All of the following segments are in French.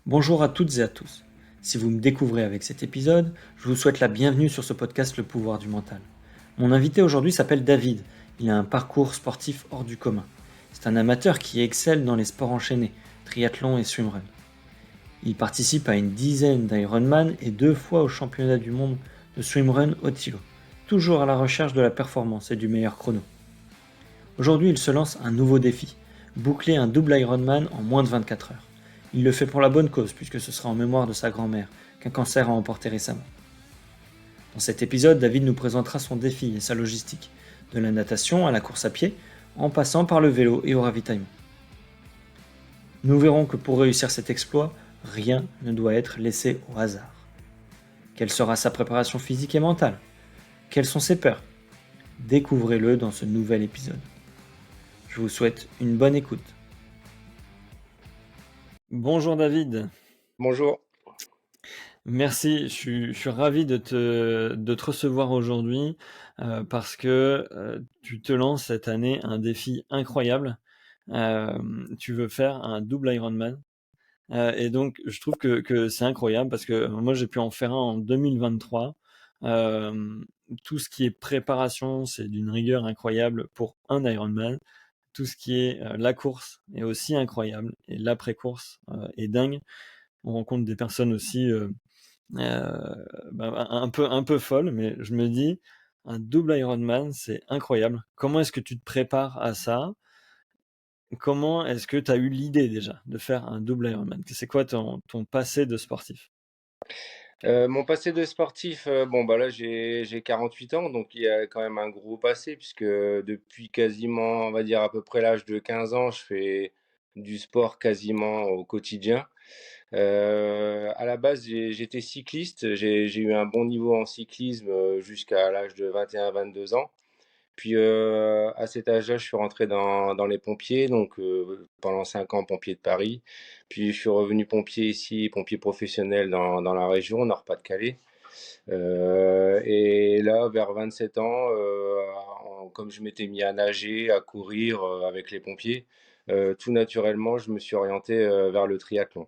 Bonjour à toutes et à tous. Si vous me découvrez avec cet épisode, je vous souhaite la bienvenue sur ce podcast Le pouvoir du mental. Mon invité aujourd'hui s'appelle David. Il a un parcours sportif hors du commun. C'est un amateur qui excelle dans les sports enchaînés, triathlon et swimrun. Il participe à une dizaine d'Ironman et 2 fois au championnat du monde de swimrun au Tilo, toujours à la recherche de la performance et du meilleur chrono. Aujourd'hui, il se lance un nouveau défi, boucler un double Ironman en moins de 24 heures. Il le fait pour la bonne cause, puisque ce sera en mémoire de sa grand-mère, qu'un cancer a emporté récemment. Dans cet épisode, David nous présentera son défi et sa logistique, de la natation à la course à pied, en passant par le vélo et au ravitaillement. Nous verrons que pour réussir cet exploit, rien ne doit être laissé au hasard. Quelle sera sa préparation physique et mentale? Quelles sont ses peurs? Découvrez-le dans ce nouvel épisode. Je vous souhaite une bonne écoute. Bonjour David. Bonjour. Merci, je suis ravi de te recevoir aujourd'hui parce que tu te lances cette année un défi incroyable. Tu veux faire un double Ironman. Et donc, je trouve que c'est incroyable parce que moi, j'ai pu en faire un en 2023. Euh, tout ce qui est préparation, c'est d'une rigueur incroyable pour un Ironman. Tout ce qui est la course est aussi incroyable et l'après-course est dingue. On rencontre des personnes aussi un peu folles, mais je me dis, un double Ironman, c'est incroyable. Comment est-ce que tu te prépares à ça? Comment est-ce que tu as eu l'idée déjà de faire un double Ironman? C'est quoi ton passé de sportif? Mon passé de sportif, là j'ai 48 ans, donc il y a quand même un gros passé puisque depuis quasiment, on va dire à peu près l'âge de 15 ans, je fais du sport quasiment au quotidien. À la base, j'étais cycliste, j'ai eu un bon niveau en cyclisme, jusqu'à l'âge de 21-22 ans. Puis à cet âge-là, je suis rentré dans les pompiers, donc pendant 5 ans pompier de Paris. Puis je suis revenu pompier ici, pompier professionnel dans la région, Nord-Pas-de-Calais. Et là, vers 27 ans, comme je m'étais mis à nager, à courir avec les pompiers, tout naturellement, je me suis orienté vers le triathlon.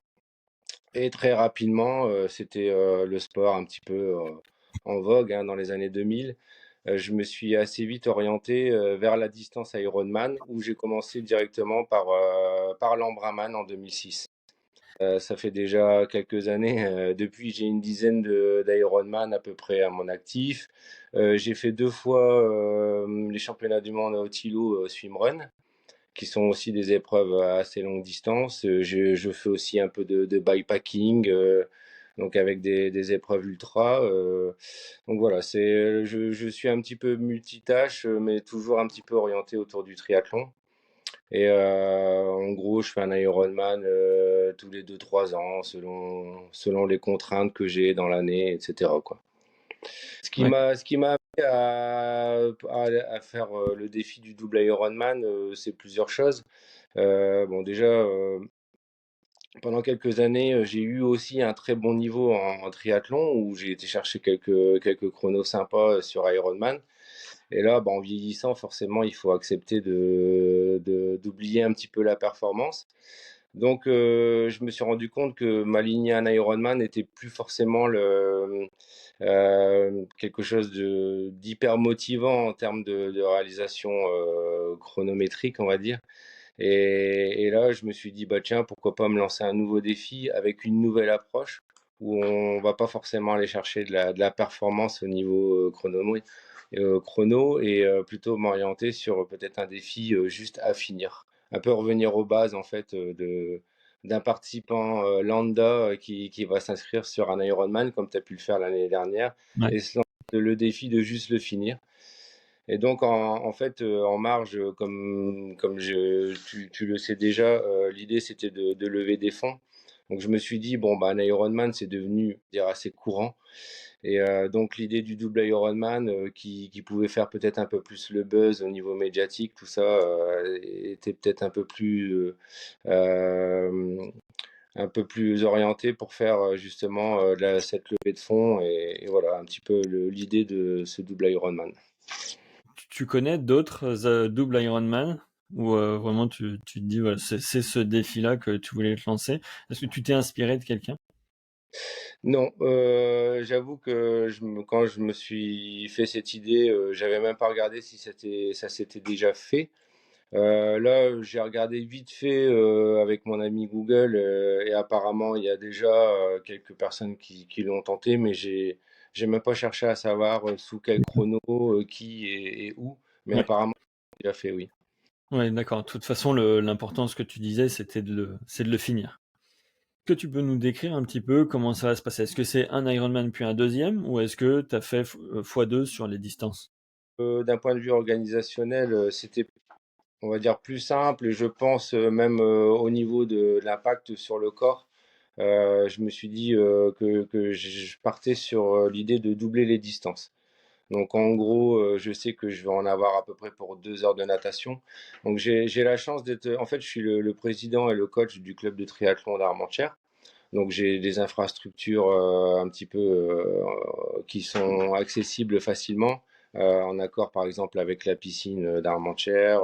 Et très rapidement, c'était le sport un petit peu en vogue hein, dans les années 2000. Je me suis assez vite orienté vers la distance Ironman, où j'ai commencé directement par l'Ambraman en 2006. Ça fait déjà quelques années. Depuis, j'ai une dizaine d'Ironman à peu près à mon actif. J'ai fait 2 fois les championnats du monde à Otilo swimrun, qui sont aussi des épreuves à assez longue distance. Je fais aussi un peu de bikepacking, donc avec des épreuves ultra. Donc voilà, je suis un petit peu multitâche, mais toujours un petit peu orienté autour du triathlon. Et en gros, je fais un Ironman tous les 2-3 ans, selon les contraintes que j'ai dans l'année, etc., quoi. Ouais. Ce qui m'a amené à faire le défi du double Ironman, c'est plusieurs choses. Bon, déjà, pendant quelques années, j'ai eu aussi un très bon niveau en triathlon où j'ai été chercher quelques chronos sympas sur Ironman. Et là, en vieillissant, forcément, il faut accepter d'oublier un petit peu la performance. Donc, je me suis rendu compte que m'aligner à un Ironman n'était plus forcément quelque chose d'hyper motivant en termes de réalisation chronométrique, on va dire. Et là, je me suis dit, bah tiens, pourquoi pas me lancer un nouveau défi avec une nouvelle approche où on va pas forcément aller chercher de la performance au niveau chrono et plutôt m'orienter sur peut-être un défi juste à finir. Un peu revenir aux bases en fait d'un participant lambda qui va s'inscrire sur un Ironman comme tu as pu le faire l'année dernière Ouais. et se lancer le défi de juste le finir. Et donc, en fait, en marge, tu le sais déjà, l'idée c'était de lever des fonds. Donc, je me suis dit, bon, un Ironman, c'est devenu dire, assez courant. Et donc, l'idée du double Ironman, qui pouvait faire peut-être un peu plus le buzz au niveau médiatique, tout ça, était peut-être euh, un peu plus orienté pour faire justement cette levée de fonds. Et voilà, un petit peu l'idée de ce double Ironman. Tu connais d'autres double Ironman? Ou vraiment tu te dis, voilà, c'est ce défi-là que tu voulais te lancer? Est-ce que tu t'es inspiré de quelqu'un? Non, j'avoue que quand je me suis fait cette idée, j'avais même pas regardé si ça s'était déjà fait. Là, j'ai regardé vite fait avec mon ami Google et apparemment il y a déjà quelques personnes qui l'ont tenté, mais j'ai même pas cherché à savoir sous quel chrono, qui et où, mais Ouais. apparemment il a fait, oui. Ouais, d'accord. De toute façon, l'important, ce que tu disais, c'est de le finir. Est-ce que tu peux nous décrire un petit peu comment ça va se passer? Est-ce que c'est un Ironman puis un deuxième, ou est-ce que tu as fait x2 sur les distances? D'un point de vue organisationnel, c'était, on va dire, plus simple et je pense même au niveau de l'impact sur le corps. Je me suis dit que je partais sur l'idée de doubler les distances. Donc en gros, je sais que je vais en avoir à peu près pour 2 heures de natation. Donc j'ai la chance d'être, en fait, je suis le président et le coach du club de triathlon d'Armentières. Donc j'ai des infrastructures un petit peu qui sont accessibles facilement, en accord par exemple avec la piscine d'Armentières.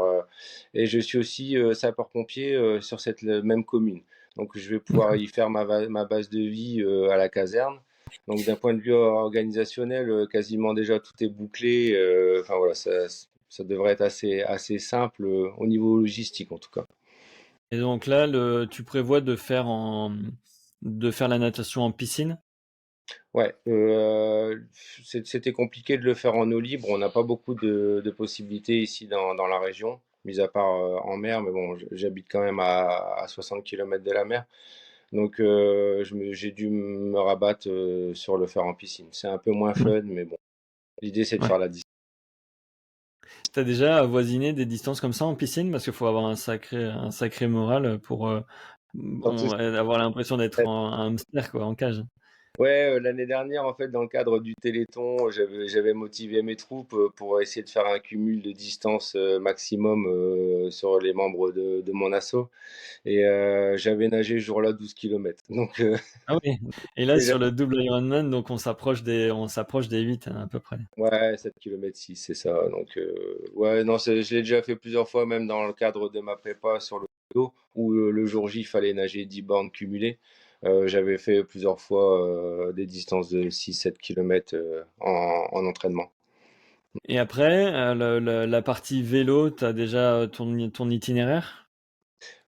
Et je suis aussi sapeur-pompier sur cette même commune. Donc je vais pouvoir D'accord. y faire ma base de vie à la caserne. Donc d'un point de vue organisationnel, quasiment déjà tout est bouclé. Enfin voilà, ça devrait être assez simple au niveau logistique en tout cas. Et donc là, tu prévois de faire la natation en piscine? Ouais, c'était compliqué de le faire en eau libre. On n'a pas beaucoup de possibilités ici dans la région, mis à part en mer, mais bon, j'habite quand même à 60 km de la mer. Donc j'ai dû me rabattre sur le faire en piscine. C'est un peu moins Ouais. fun, mais bon, l'idée c'est de Ouais. faire la distance. T'as déjà avoisiné des distances comme ça en piscine? Parce qu'il faut avoir un sacré moral pour avoir l'impression d'être un hamster, quoi, en cage. Ouais, l'année dernière, en fait, dans le cadre du Téléthon, j'avais motivé mes troupes pour essayer de faire un cumul de distance maximum sur les membres de mon assaut. Et j'avais nagé ce jour-là 12 kilomètres. Donc, Ah oui. Et là, déjà, sur le double Ironman, donc on s'approche des 8 hein, à peu près. ouais, 7 km 6, c'est ça. Donc, ouais, non, je l'ai déjà fait plusieurs fois, même dans le cadre de ma prépa sur le dos, où le jour J, il fallait nager 10 bornes cumulées. J'avais fait plusieurs fois des distances de 6-7 km en entraînement. Et après, la partie vélo, tu as déjà ton itinéraire?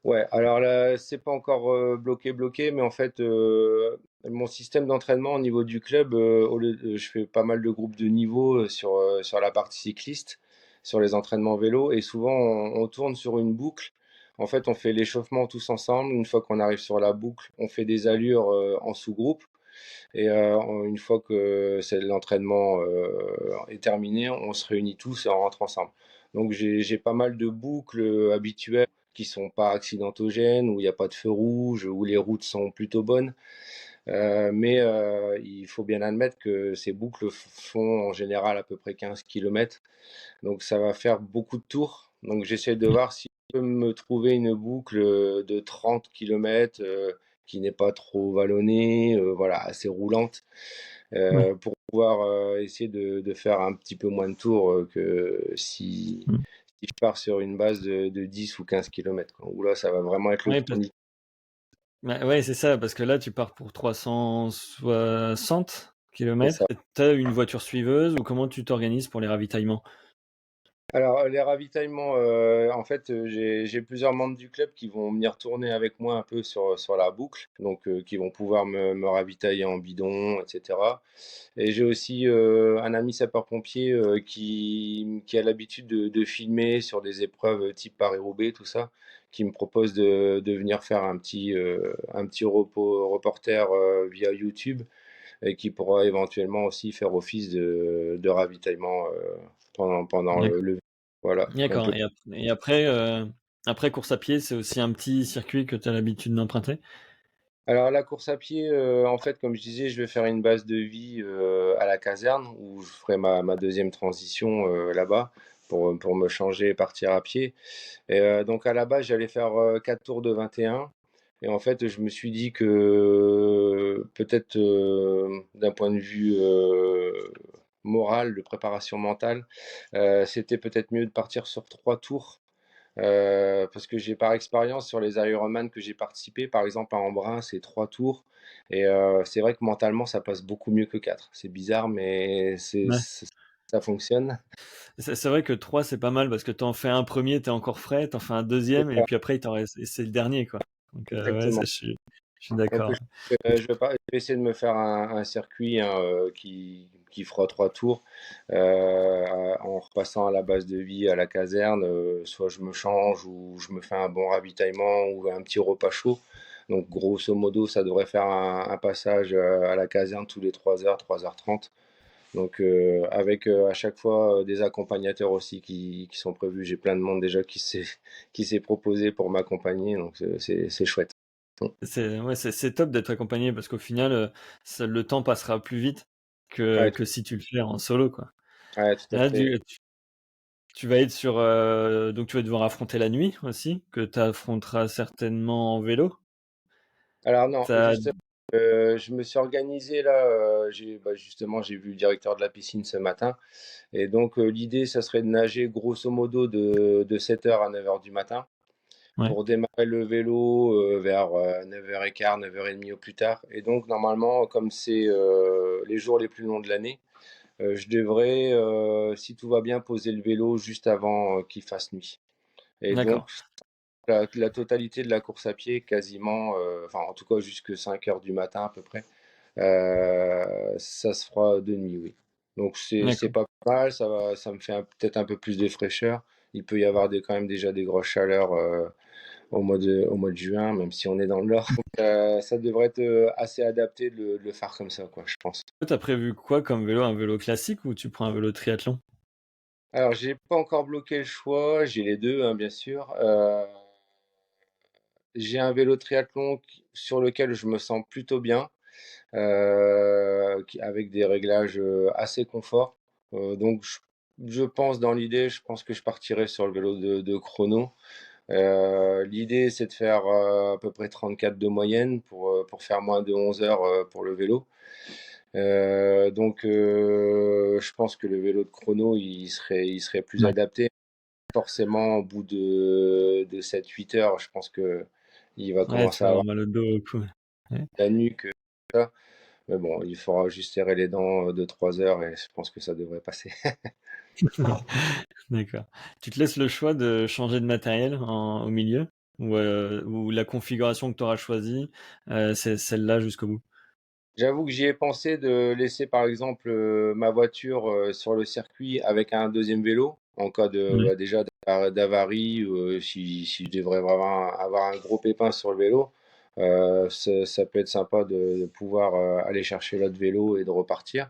Ouais, alors là, c'est pas encore bloqué, mais en fait, mon système d'entraînement au niveau du club, je fais pas mal de groupes de niveau sur la partie cycliste, sur les entraînements vélo, et souvent on tourne sur une boucle. En fait, on fait l'échauffement tous ensemble. Une fois qu'on arrive sur la boucle, on fait des allures en sous-groupe, et une fois que l'entraînement est terminé, on se réunit tous et on rentre ensemble. Donc j'ai pas mal de boucles habituelles qui sont pas accidentogènes, où il n'y a pas de feu rouge, où les routes sont plutôt bonnes. Mais il faut bien admettre que ces boucles font en général à peu près 15 km. Donc ça va faire beaucoup de tours. Donc j'essaie de Oui. voir si je peux me trouver une boucle de 30 km qui n'est pas trop vallonnée, voilà, assez roulante, Ouais. pour pouvoir essayer de faire un petit peu moins de tours que Mm. si je pars sur une base de 10 ou 15 km, quoi. Où là, ça va vraiment être le Ouais, tournis. ouais, c'est ça, parce que là, tu pars pour 360 C'est kilomètres. ça. Tu as une voiture suiveuse, ou comment tu t'organises pour les ravitaillements? Alors, les ravitaillements, en fait, j'ai plusieurs membres du club qui vont venir tourner avec moi un peu sur la boucle, donc qui vont pouvoir me ravitailler en bidon, et cetera. Et j'ai aussi un ami sapeur-pompier qui a l'habitude de filmer sur des épreuves type Paris-Roubaix, tout ça, qui me propose de venir faire un petit reporter via YouTube et qui pourra éventuellement aussi faire office de ravitaillement pendant D'ac- le. Voilà. Donc, D'accord. Après course à pied, c'est aussi un petit circuit que tu as l'habitude d'emprunter? alors la course à pied, en fait, comme je disais, je vais faire une base de vie à la caserne où je ferai ma deuxième transition là-bas pour me changer et partir à pied. Et donc à la base, j'allais faire 4 tours de 21. Et en fait, je me suis dit que peut-être d'un point de vue moral, de préparation mentale, c'était peut-être mieux de partir sur 3 tours parce que j'ai par expérience sur les Ironman que j'ai participé, par exemple à Embrun, c'est 3 tours. Et c'est vrai que mentalement, ça passe beaucoup mieux que 4. C'est bizarre, mais Ouais. ça fonctionne. C'est vrai que 3 c'est pas mal parce que t'en fais un premier, t'es encore frais, t'en fais un C'est deuxième et ça, puis après il t'en reste et c'est le dernier quoi. Donc ouais, ça exactement. je suis Donc, d'accord. je vais essayer de me faire un circuit, hein, qui fera 3 tours, en repassant à la base de vie à la caserne. Soit je me change ou je me fais un bon ravitaillement ou un petit repas chaud. Donc, grosso modo, ça devrait faire un passage à la caserne tous les 3 heures, 3h30. Donc, avec à chaque fois des accompagnateurs aussi qui sont prévus. J'ai plein de monde déjà qui s'est proposé pour m'accompagner. Donc, c'est chouette. C'est ouais, c'est top d'être accompagné parce qu'au final, le temps passera plus vite Ouais, que si tu le fais en solo, quoi. ouais, tout à Là, fait. tu vas être sur, donc tu vas devoir affronter la nuit aussi, que tu affronteras certainement en vélo. Alors non, T'as, juste, je me suis organisé là, justement, j'ai vu le directeur de la piscine ce matin. Et donc, l'idée, ça serait de nager grosso modo de 7h à 9h du matin ouais, pour démarrer le vélo vers 9h15, 9h30 au plus tard. Et donc, normalement, comme c'est les jours les plus longs de l'année, je devrais, si tout va bien, poser le vélo juste avant qu'il fasse nuit. Et d'accord, donc, la totalité de la course à pied, quasiment, enfin en tout cas jusque 5h du matin à peu près, ça se fera de nuit, oui. Donc c'est d'accord. pas mal, ça me fait peut-être un peu plus de fraîcheur. Il peut y avoir quand même déjà des grosses chaleurs au mois de juin, même si on est dans le nord. Donc, ça devrait être assez adapté de le faire comme ça, quoi, je pense. Toi, tu prévu quoi comme vélo? Un vélo classique ou tu prends un vélo triathlon? Alors, j'ai pas encore bloqué le choix, j'ai les deux, hein, bien sûr. J'ai un vélo triathlon sur lequel je me sens plutôt bien. Avec des réglages assez confort. Donc, je pense dans l'idée, je pense que je partirai sur le vélo de chrono. L'idée, c'est de faire à peu près 34 de moyenne pour faire moins de 11 heures pour le vélo. Donc, je pense que le vélo de chrono, il serait plus Ouais. adapté. Forcément, au bout de 7-8 heures, je pense que il va Ouais, tu commencer vas à avoir avoir mal au dos, au cou. Ouais. la nuque. Ça. Mais bon, il faudra juste serrer les dents de 3 heures et je pense que ça devrait passer. D'accord. Tu te laisses le choix de changer de matériel au milieu ou la configuration que tu auras choisie, c'est celle-là jusqu'au bout? J'avoue que j'y ai pensé de laisser par exemple ma voiture sur le circuit avec un deuxième vélo en cas de Ouais, déjà d'avarie ou si je devrais vraiment avoir un gros pépin sur le vélo. Ça peut être sympa de pouvoir aller chercher l'autre vélo et de repartir.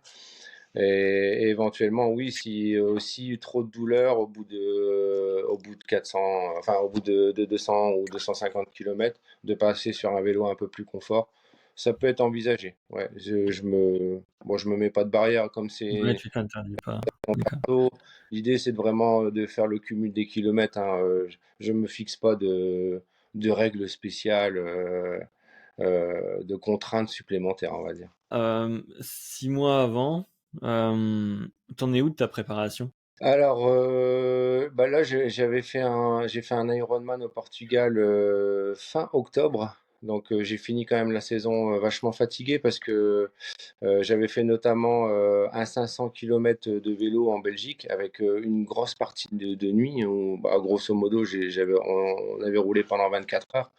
Et éventuellement, oui, si aussi trop de douleur au bout de 400, enfin au bout de 200 ou 250 km, de passer sur un vélo un peu plus confort, ça peut être envisagé. Ouais, bon, je me mets pas de barrière comme ouais, c'est tu t'interdis pas. D'accord. tôt. L'idée, c'est de vraiment de faire le cumul des kilomètres, hein. Je me fixe pas de règles spéciales, de contraintes supplémentaires, on va dire. 6 mois avant, tu es où de ta préparation? Alors, bah là, j'ai fait un Ironman au Portugal fin octobre. Donc, j'ai fini quand même la saison vachement fatigué parce que j'avais fait notamment un 500 km de vélo en Belgique avec une grosse partie de nuit où, bah, grosso modo, on avait roulé pendant 24 heures.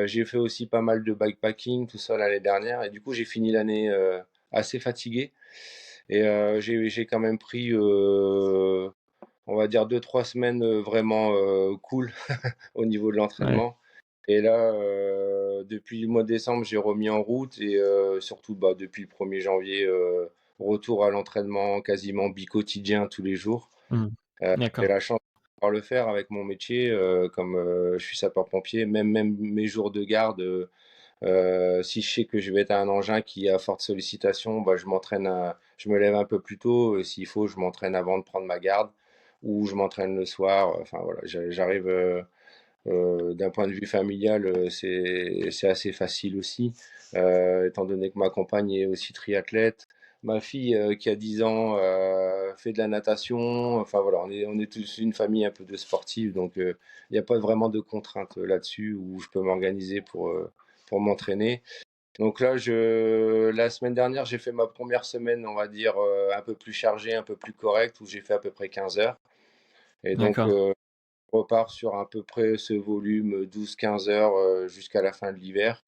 J'ai fait aussi pas mal de bikepacking, tout ça l'année dernière. Et du coup, j'ai fini l'année assez fatigué. Et j'ai quand même pris, on va dire, 2-3 semaines vraiment cool au niveau de Ouais, l'entraînement. Et là, depuis le mois de décembre, j'ai remis en route et surtout bah, depuis le 1er janvier, retour à l'entraînement quasiment bi-quotidien tous les jours. mmh. J'ai D'accord. la chance de pouvoir le faire avec mon métier, comme je suis sapeur-pompier, même mes jours de garde. Si je sais que je vais être à un engin qui a forte sollicitation, bah, je me lève un peu plus tôt. S'il faut, je m'entraîne avant de prendre ma garde ou je m'entraîne le soir. Enfin voilà, j'arrive. D'un point de vue familial, c'est assez facile aussi, étant donné que ma compagne est aussi triathlète. Ma fille qui a 10 ans fait de la natation. Enfin voilà, on est tous une famille un peu de sportifs, donc il n'y a pas vraiment de contraintes là-dessus où je peux m'organiser pour m'entraîner. Donc là, la semaine dernière, j'ai fait ma première semaine, on va dire, un peu plus chargée, un peu plus correcte, où j'ai fait à peu près 15 heures. Et donc, D'accord. je repars sur à peu près ce volume 12-15 heures jusqu'à la fin de l'hiver.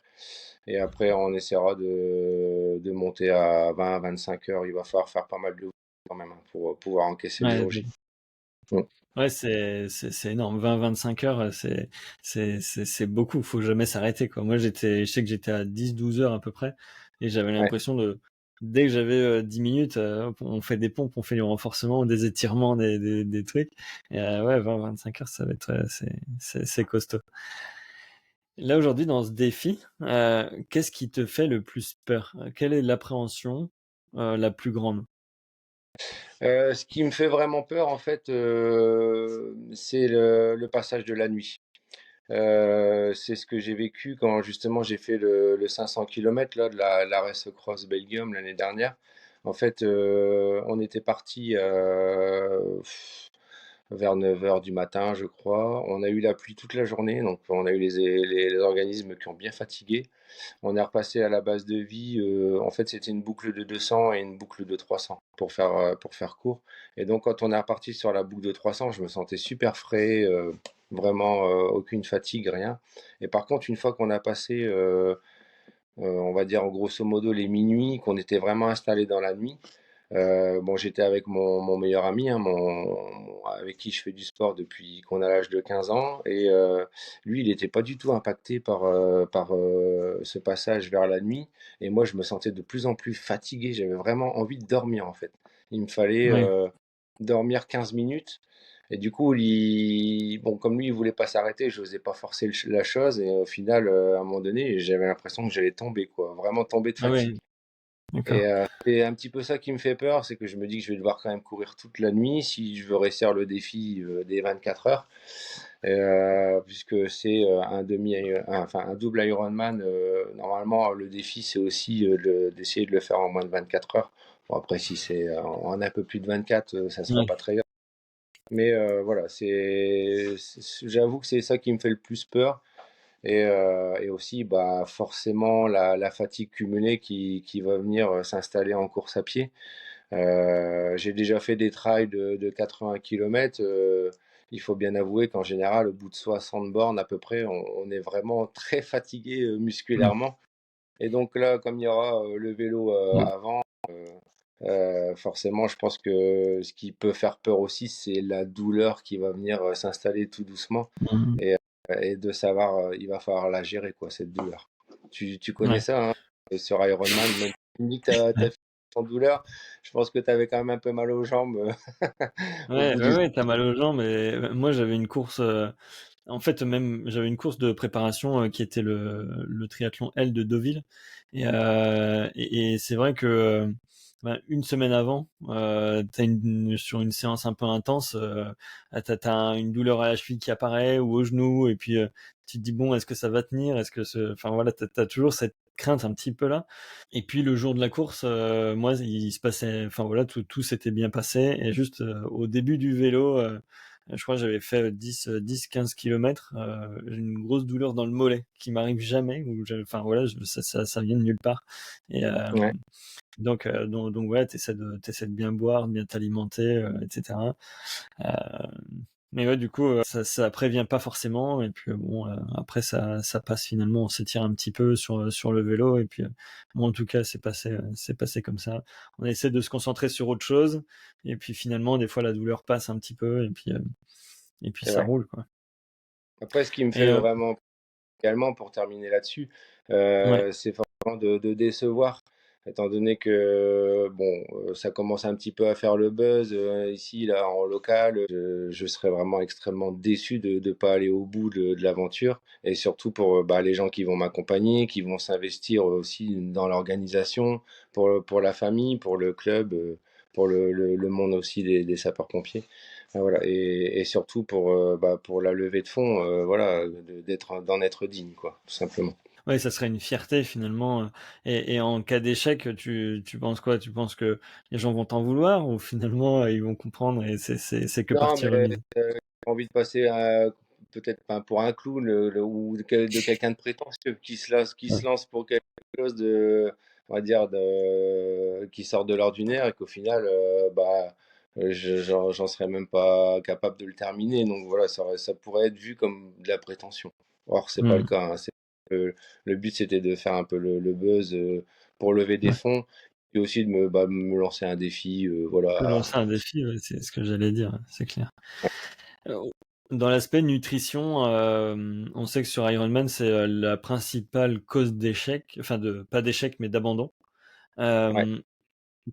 Et après, on essaiera de monter à 20-25 heures. Il va falloir faire pas mal de quand même hein, pour pouvoir encaisser le Ouais, jour J. Mm. ouais, c'est énorme. 20-25 heures, c'est beaucoup. Faut jamais s'arrêter, quoi. Moi, je sais que j'étais à 10-12 heures à peu près, et j'avais Ouais. l'impression dès que j'avais 10 minutes, hop, on fait des pompes, on fait du renforcement, des étirements, des trucs. Et ouais, 20-25 heures, ça va être, c'est costaud. Là, aujourd'hui, dans ce défi, qu'est-ce qui te fait le plus peur? Quelle est l'appréhension, la plus grande? Ce qui me fait vraiment peur, en fait, c'est le passage de la nuit. C'est ce que j'ai vécu quand justement j'ai fait le 500 km là, de la Race Cross Belgium l'année dernière. En fait, on était parti vers 9 heures du matin, je crois. On a eu la pluie toute la journée, donc on a eu les organismes qui ont bien fatigué. On est repassé à la base de vie. En fait, c'était une boucle de 200 et une boucle de 300 pour faire court. Et donc, quand on est reparti sur la boucle de 300, je me sentais super frais, vraiment aucune fatigue, rien. Et par contre, une fois qu'on a passé, on va dire grosso modo les minuit, qu'on était vraiment installé dans la nuit, bon, j'étais avec mon meilleur ami, hein, avec qui je fais du sport depuis qu'on a l'âge de 15 ans. Et lui, il n'était pas du tout impacté par ce passage vers la nuit. Et moi, je me sentais de plus en plus fatigué. J'avais vraiment envie de dormir, en fait. Il me fallait Ouais, dormir 15 minutes. Et du coup, bon, comme lui, il voulait pas s'arrêter, je n'osais pas forcer la chose. Et au final, à un moment donné, j'avais l'impression que j'allais tomber, quoi. Vraiment tomber de ah ouais, fatigue. Et d'accord. c'est un petit peu ça qui me fait peur, c'est que je me dis que je vais devoir quand même courir toute la nuit si je veux réussir le défi des 24 heures, puisque c'est enfin un double Ironman. Normalement, le défi c'est aussi d'essayer de le faire en moins de 24 heures. Bon, après, si c'est en un peu plus de 24, ça sera Ouais, pas très grave. Mais voilà, j'avoue que c'est ça qui me fait le plus peur. Et aussi, bah, forcément, la fatigue cumulée qui va venir s'installer en course à pied. J'ai déjà fait des trails de 80 km. Il faut bien avouer qu'en général, au bout de 60 bornes à peu près, on est vraiment très fatigué ouais. musculairement. Et donc là, comme il y aura le vélo avant, forcément, je pense que ce qui peut faire peur aussi, c'est la douleur qui va venir s'installer tout doucement Mhm. et de savoir, il va falloir la gérer, quoi, cette douleur. Tu connais Ouais. ça, hein, sur Ironman, même si tu me dis que tu as fait sans douleur, je pense que tu avais quand même un peu mal aux jambes au Ouais, bout ouais, du. ouais, t'as mal aux jambes. Et moi, j'avais une course. En fait, même, j'avais une course de préparation qui était le triathlon L de Deauville. Et c'est vrai que ben, une semaine avant, sur une séance un peu intense, t'as une douleur à la cheville qui apparaît ou au genou, et puis tu te dis bon, est-ce que ça va tenir? Enfin voilà, t'as toujours cette crainte un petit peu là. Et puis le jour de la course, moi, il se passait, enfin voilà, tout s'était bien passé. Et juste au début du vélo, je crois que j'avais fait 10-15 km, j'ai une grosse douleur dans le mollet qui m'arrive jamais. Enfin voilà, ça vient de nulle part. Et Ouais, donc ouais, t'essaies de bien boire, de bien t'alimenter, etc. Euh, mais ouais, du coup, ça prévient pas forcément. Et puis bon, après ça passe finalement. On s'étire un petit peu sur le vélo. Et puis moi, en tout cas, c'est passé comme ça. On essaie de se concentrer sur autre chose. Et puis finalement, des fois, la douleur passe un petit peu. Et puis c'est ça vrai. roule, quoi. Après, ce qui me Et fait vraiment également, pour terminer là-dessus, ouais, c'est forcément de décevoir, étant donné que bon, ça commence un petit peu à faire le buzz ici, là, en local. Je serais vraiment extrêmement déçu de ne pas aller au bout de l'aventure, et surtout pour bah, les gens qui vont m'accompagner, qui vont s'investir aussi dans l'organisation, pour la famille, pour le club, pour le monde aussi des sapeurs-pompiers. Voilà, et surtout bah, pour la levée de fonds, voilà, d'en être digne, quoi, tout simplement. Ouais, ça serait une fierté finalement. Et en cas d'échec, tu penses quoi? Tu penses que les gens vont t'en vouloir ou finalement ils vont comprendre et c'est que Non, partie mais remise? j'ai envie de passer peut-être pas pour un clown ou de quelqu'un de prétentieux qui Ouais. se lance pour quelque chose de, on va dire, qui sort de l'ordinaire et qu'au final, j'en serais même pas capable de le terminer. Donc voilà, ça pourrait être vu comme de la prétention. Or, c'est pas le Mmh. cas, hein. Le but, c'était de faire un peu le buzz pour lever des Ouais. fonds et aussi de me lancer un défi, Te voilà. lancer un défi, ouais, c'est ce que j'allais dire, ouais, c'est clair. Heu, Dans l'aspect nutrition, on sait que sur Ironman, c'est, la principale cause d'échec, enfin de pas d'échec, mais d'abandon. Ouais. Hem,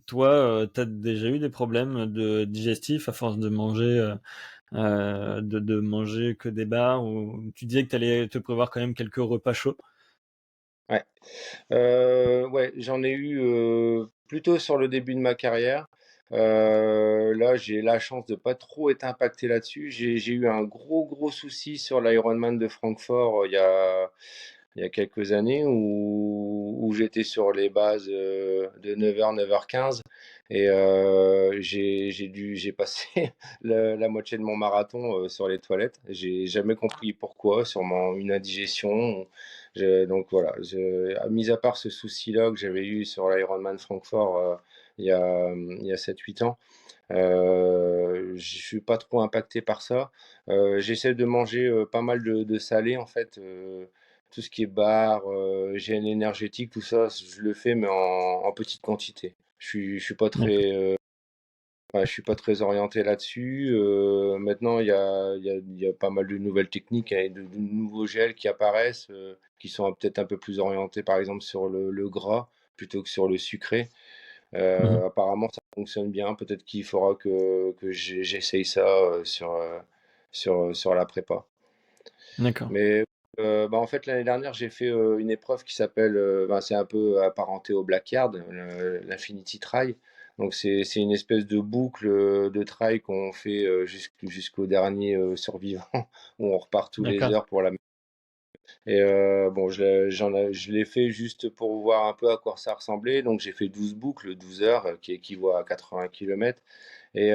Toi, tu as déjà eu des problèmes de digestifs à force de manger, de manger que des bars ou tu disais que tu allais te prévoir quand même quelques repas chauds? Ouais. Ouais, j'en ai eu, plutôt sur le début de ma carrière. Là, j'ai la chance de pas trop être impacté là-dessus. J'ai eu un gros souci sur l'Ironman de Francfort, il y a quelques années où j'étais sur les bases, de 9h-9h15 et j'ai passé la moitié de mon marathon, sur les toilettes. J'ai jamais compris pourquoi, sûrement une indigestion. Donc voilà, mis à part ce souci-là que j'avais eu sur l'Ironman Francfort il y a 7-8 ans, je suis pas trop impacté par ça. J'essaie de manger pas mal de salé en fait. Tout ce qui est bar, gel énergétique, tout ça, je le fais mais en petite quantité. Je suis pas D'accord. très, ouais, je suis pas très orienté là-dessus. Maintenant, il y a pas mal de nouvelles techniques et de nouveaux gels qui apparaissent, qui sont peut-être un peu plus orientés, par exemple, sur le gras plutôt que sur le sucré. Mmh. Apparemment, ça fonctionne bien. Peut-être qu'il faudra que j'essaye ça sur la prépa. D'accord. Mais en fait, l'année dernière, j'ai fait une épreuve qui s'appelle, c'est un peu apparenté au Black l'Infinity Trail. Donc, c'est une espèce de boucle de trail qu'on fait jusqu'au dernier survivant, où on repart tous les D'accord. heures pour la. Et bon, je l'ai fait juste pour voir un peu à quoi ça ressemblait. Donc, j'ai fait 12 boucles, 12 heures, qui équivaut à 80 km. Et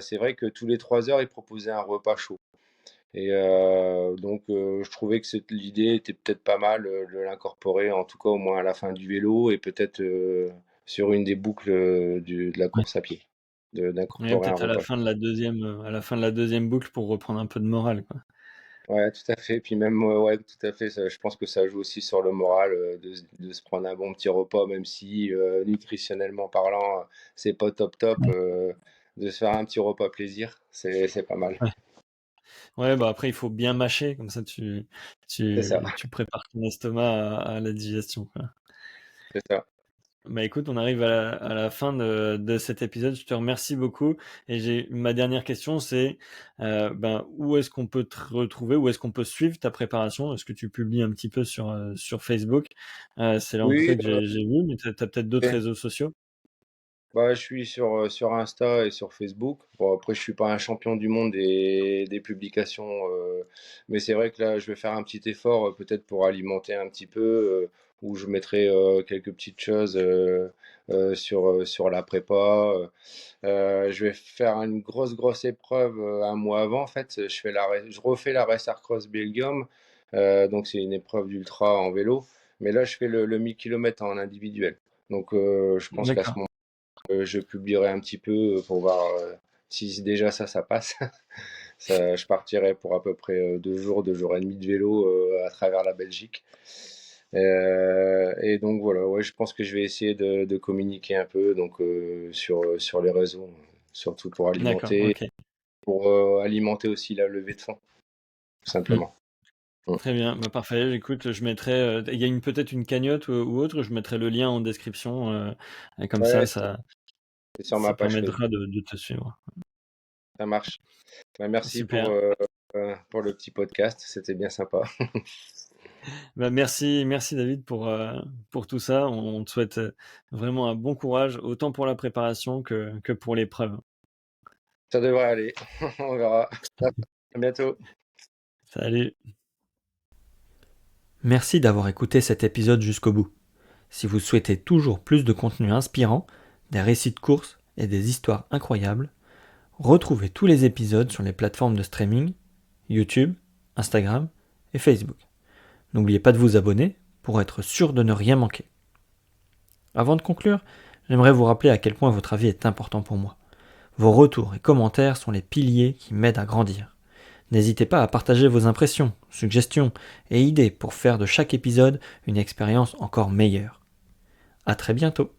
c'est vrai que tous les 3 heures, ils proposaient un repas chaud. Et donc, je trouvais que l'idée était peut-être pas mal de l'incorporer, en tout cas au moins à la fin du vélo et peut-être sur une des boucles de la Ouais. course à pied, Ouais, d'incorporer un peut-être repas. à la fin de la deuxième boucle pour reprendre un peu de morale, quoi. Ouais, tout à fait. Puis même, ouais, tout à fait. Je pense que ça joue aussi sur le moral de se prendre un bon petit repas, même si nutritionnellement parlant, c'est pas top top. De se faire un petit repas plaisir, c'est pas mal. Ouais. Ouais, bah, après il faut bien mâcher comme ça C'est ça, tu prépares ton estomac à la digestion, quoi. c'est ça. Bah, écoute, on arrive à la fin de cet épisode. Je te remercie beaucoup et j'ai ma dernière question, c'est, ben, où est-ce qu'on peut te retrouver? Où est-ce qu'on peut suivre ta préparation? Est-ce que tu publies un petit peu sur Facebook? C'est Oui, l'entrée que j'ai vue, mais tu as peut-être d'autres réseaux sociaux? bah, je suis sur Insta et sur Facebook. Bon, après, je suis pas un champion du monde des publications, mais c'est vrai que là, je vais faire un petit effort, peut-être pour alimenter un petit peu, où je mettrai quelques petites choses sur la prépa. Je vais faire une grosse épreuve un mois avant. En fait, je refais la Racer Cross Belgium. Donc, c'est une épreuve d'ultra en vélo. Mais là, je fais le 1000 km en individuel. Donc, je pense qu'à ce D'accord. moment je publierai un petit peu pour voir si déjà ça passe. Je partirai pour à peu près 2 jours, 2 jours et demi de vélo à travers la Belgique. Et donc voilà, ouais, je pense que je vais essayer de communiquer un peu donc sur les réseaux, surtout D'accord, OK. pour alimenter aussi la levée de fonds, tout Mmh. simplement. Mm. Très bien, bah, parfait. Écoute, je mettrai, il y a peut-être une cagnotte ou autre, je mettrai le lien en description, et comme Ouais, c'est sur ça ma page permettra Facebook, de te suivre. ça marche. Bah, merci Super. pour le petit podcast, c'était bien sympa. Bah, merci David pour tout ça. On te souhaite vraiment un bon courage, autant pour la préparation que pour l'épreuve. Ça devrait aller, on verra. À bientôt. Salut. Merci d'avoir écouté cet épisode jusqu'au bout. Si vous souhaitez toujours plus de contenu inspirant, des récits de course et des histoires incroyables, retrouvez tous les épisodes sur les plateformes de streaming, YouTube, Instagram et Facebook. N'oubliez pas de vous abonner pour être sûr de ne rien manquer. Avant de conclure, j'aimerais vous rappeler à quel point votre avis est important pour moi. Vos retours et commentaires sont les piliers qui m'aident à grandir. N'hésitez pas à partager vos impressions, suggestions et idées pour faire de chaque épisode une expérience encore meilleure. À très bientôt.